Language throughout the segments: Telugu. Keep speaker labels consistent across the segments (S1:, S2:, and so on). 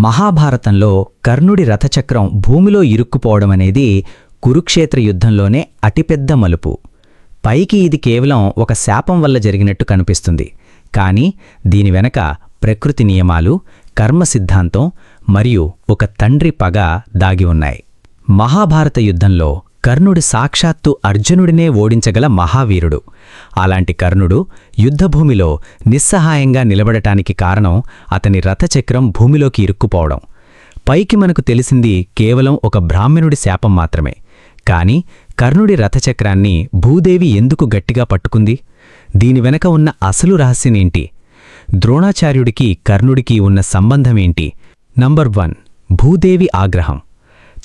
S1: మహాభారతంలో కర్ణుడి రథచక్రం భూమిలో ఇరుక్కుపోవడమనేది కురుక్షేత్ర యుద్ధంలోనే అతిపెద్ద మలుపు. పైకి ఇది కేవలం ఒక శాపం వల్ల జరిగినట్టు కనిపిస్తుంది. కానీ దీని వెనక ప్రకృతి నియమాలు, కర్మ సిద్ధాంతం మరియు ఒక తండ్రి పగ దాగి ఉన్నాయి. మహాభారత యుద్ధంలో కర్ణుడు సాక్షాత్తు అర్జునుడినే ఓడించగల మహావీరుడు. అలాంటి కర్ణుడు యుద్ధభూమిలో నిస్సహాయంగా నిలబడటానికి కారణం అతని రథచక్రం భూమిలోకి ఇరుక్కుపోవడం. పైకి మనకు తెలిసింది కేవలం ఒక బ్రాహ్మణుడి శాపం మాత్రమే. కాని కర్ణుడి రథచక్రాన్ని భూదేవి ఎందుకు గట్టిగా పట్టుకుంది? దీని వెనక ఉన్న అసలు రహస్యమేంటి? ద్రోణాచార్యుడికి కర్ణుడికి ఉన్న సంబంధమేంటి? నంబర్ 1, భూదేవి ఆగ్రహం.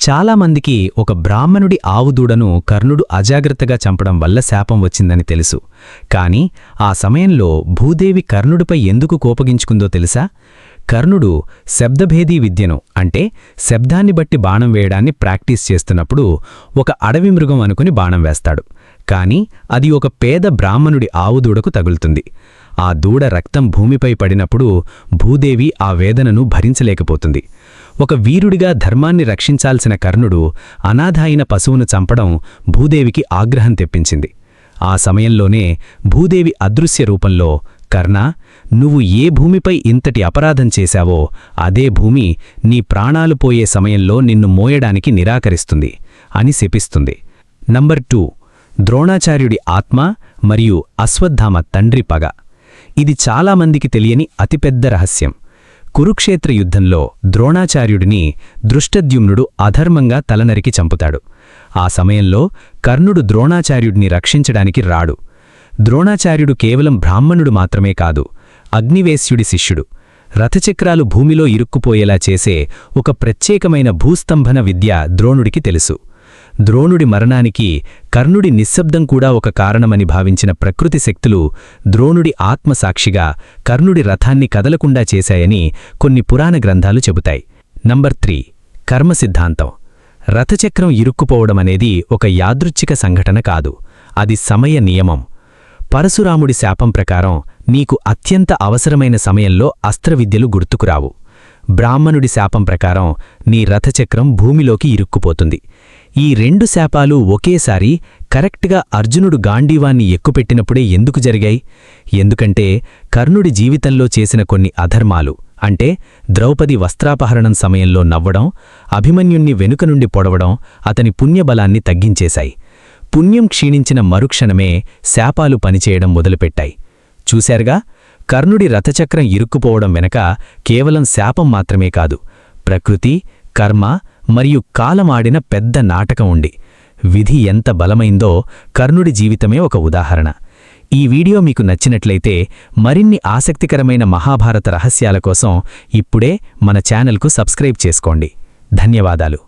S1: చాలామందికి ఒక బ్రాహ్మణుడి ఆవుదూడను కర్ణుడు అజాగ్రత్తగా చంపడం వల్ల శాపం వచ్చిందని తెలుసు. కాని ఆ సమయంలో భూదేవి కర్ణుడిపై ఎందుకు కోపగించుకుందో తెలుసా? కర్ణుడు శబ్దభేదీ విద్యను, అంటే శబ్దాన్ని బట్టి బాణం వేయడాన్ని ప్రాక్టీస్ చేస్తున్నప్పుడు ఒక అడవి మృగం అనుకుని బాణం వేస్తాడు. కాని అది ఒక పేద బ్రాహ్మణుడి ఆవుదూడకు తగులుతుంది. ఆ దూడ రక్తం భూమిపై పడినప్పుడు భూదేవి ఆ వేదనను భరించలేకపోతుంది. ఒక వీరుడిగా ధర్మాన్ని రక్షించాల్సిన కర్ణుడు అనాథ అయిన పశువును చంపడం భూదేవికి ఆగ్రహం తెప్పించింది. ఆ సమయంలోనే భూదేవి అదృశ్య రూపంలో, కర్ణా, నువ్వు ఏ భూమిపై ఇంతటి అపరాధం చేశావో అదే భూమి నీ ప్రాణాలు పోయే సమయంలో నిన్ను మోయడానికి నిరాకరిస్తుంది అని శపిస్తుంది. నంబర్ 2, ద్రోణాచార్యుడి ఆత్మ మరియు అశ్వత్థామ తండ్రి పగ. ఇది చాలామందికి తెలియని అతిపెద్ద రహస్యం. కురుక్షేత్ర యుద్ధంలో ద్రోణాచార్యుడిని దృష్టద్యుమ్నుడు అధర్మంగా తలనరికి చంపుతాడు. ఆ సమయంలో కర్ణుడు ద్రోణాచార్యుడిని రక్షించడానికి రాడు. ద్రోణాచార్యుడు కేవలం బ్రాహ్మణుడు మాత్రమే కాదు, అగ్నివేశ్యుడి శిష్యుడు. రథచక్రాలు భూమిలో ఇరుక్కుపోయేలా చేసే ఒక ప్రత్యేకమైన భూస్తంభన విద్య ద్రోణుడికి తెలుసు. ద్రోణుడి మరణానికి కర్ణుడి నిశ్శబ్దం కూడా ఒక కారణమని భావించిన ప్రకృతి శక్తులు ద్రోణుడి ఆత్మసాక్షిగా కర్ణుడి రథాన్ని కదలకుండా చేశాయని కొన్ని పురాణ గ్రంథాలు చెబుతాయి. నంబర్ 3, కర్మ సిద్ధాంతం. రథచక్రం ఇరుక్కుపోవడమనేది ఒక యాదృచ్ఛిక సంఘటన కాదు, అది సమయ నియమం. పరశురాముడి శాపం ప్రకారం నీకు అత్యంత అవసరమైన సమయంలో అస్త్రవిద్యలు గుర్తుకురావు. బ్రాహ్మణుడి శాపం ప్రకారం నీ రథచక్రం భూమిలోకి ఇరుక్కుపోతుంది. ఈ 2 శాపాలు ఒకేసారి కరెక్ట్గా అర్జునుడు గాంధీవాన్ని ఎక్కుపెట్టినప్పుడే ఎందుకు జరిగాయి? ఎందుకంటే కర్ణుడి జీవితంలో చేసిన కొన్ని అధర్మాలు, అంటే ద్రౌపది వస్త్రాపహరణం సమయంలో నవ్వడం, అభిమన్యుణ్ణి వెనుక నుండి పొడవడం అతని పుణ్యబలాన్ని తగ్గించేశాయి. పుణ్యం క్షీణించిన మరుక్షణమే శాపాలు పనిచేయడం మొదలుపెట్టాయి. చూశారుగా, కర్ణుడి రథచక్రం ఇరుక్కుపోవడం వెనక కేవలం శాపం మాత్రమే కాదు, ప్రకృతి, కర్మ మరియు కాలమాడిన పెద్ద నాటకం ఉంది. విధి ఎంత బలమైందో కర్ణుడి జీవితమే ఒక ఉదాహరణ. ఈ వీడియో మీకు నచ్చినట్లయితే మరిన్ని ఆసక్తికరమైన మహాభారత రహస్యాల కోసం ఇప్పుడే మన ఛానల్కు సబ్స్క్రైబ్ చేసుకోండి. ధన్యవాదాలు.